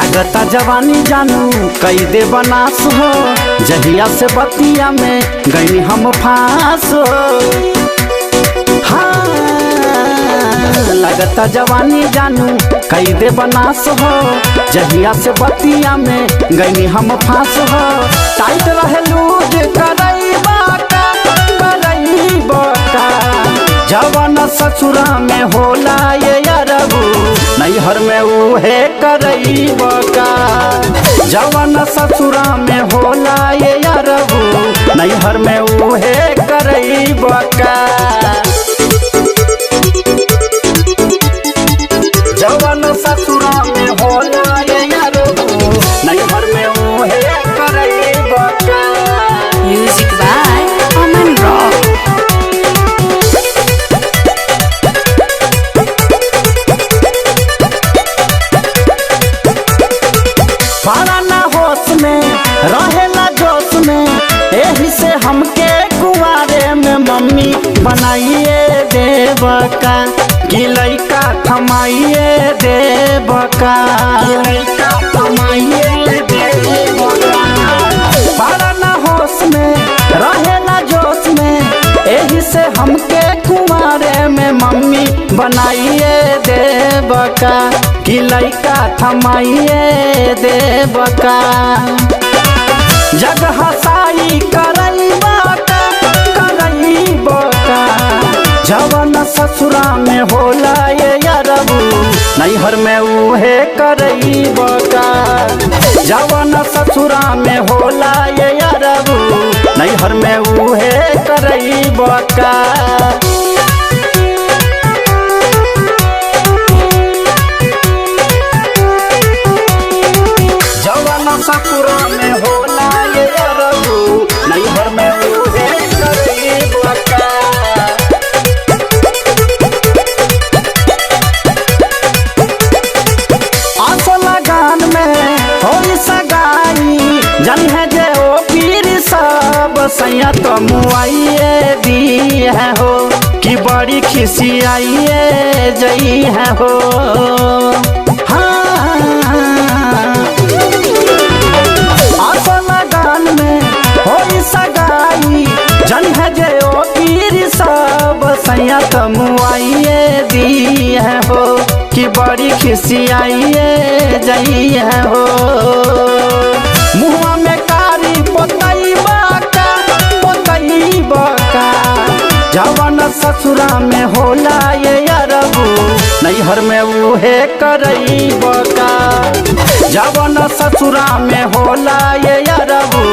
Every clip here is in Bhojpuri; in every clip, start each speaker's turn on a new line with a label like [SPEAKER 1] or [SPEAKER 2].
[SPEAKER 1] लागता जवानी जानू कई दे बनास हो, जहिया से बतिया में गई हम फांस हो। हाँ, लगता जवानी जानू कई दे बनास हो, जहिया से बतिया में गई हम फांस हो। टाइट रहे लूज करई बाका जवन ससुरा में होला ये अरबू, नैहर में उहे करई बका। जवन ससुरा में होला ये अरबू, नैहर में उहे करई बका। जवन ससुरा में होला ये अरबू, नैहर में उहे करई बका।
[SPEAKER 2] Music by Aman rock.
[SPEAKER 1] पारा ना होश में रहेला जोश में, एही से हमके कुआरे में मम्मी बनाइए देवका। कि लइका थमाइए देवका, लइका थमाइए देवका। पारा ना होश में रहेला जोश में, एही से हमके कुआरे में मम्मी बनाइए देवका। कि लइका थमाइए देवका। जग हसाई करई बका, जवन ससुरा में होला ये अरबू, नैहर में उहे करई बका। जवन ससुरा में होला ये अरबू, नैहर में उहे करई बका। ससुरा में होला ये अरबू, नैहर में उहे करई बका। आसो लगान में होई सगाई, जन है जे ओ पीर सब सैया तो मुआइए दी है हो। कि बड़ी खिसियाइए जई है हो। सगाई जन है जे ओ पीर सब सैया तमुआइए दी है हो। कि बड़ी खिसियाइए जई है हो। मुँह में कारी पोतई बका, जवन ससुरा में होला ये अरबू, नैहर में उहे करई बका। जवन ससुरा में होला ये अरबू,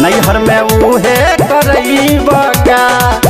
[SPEAKER 1] नैहर में उहे करई बका।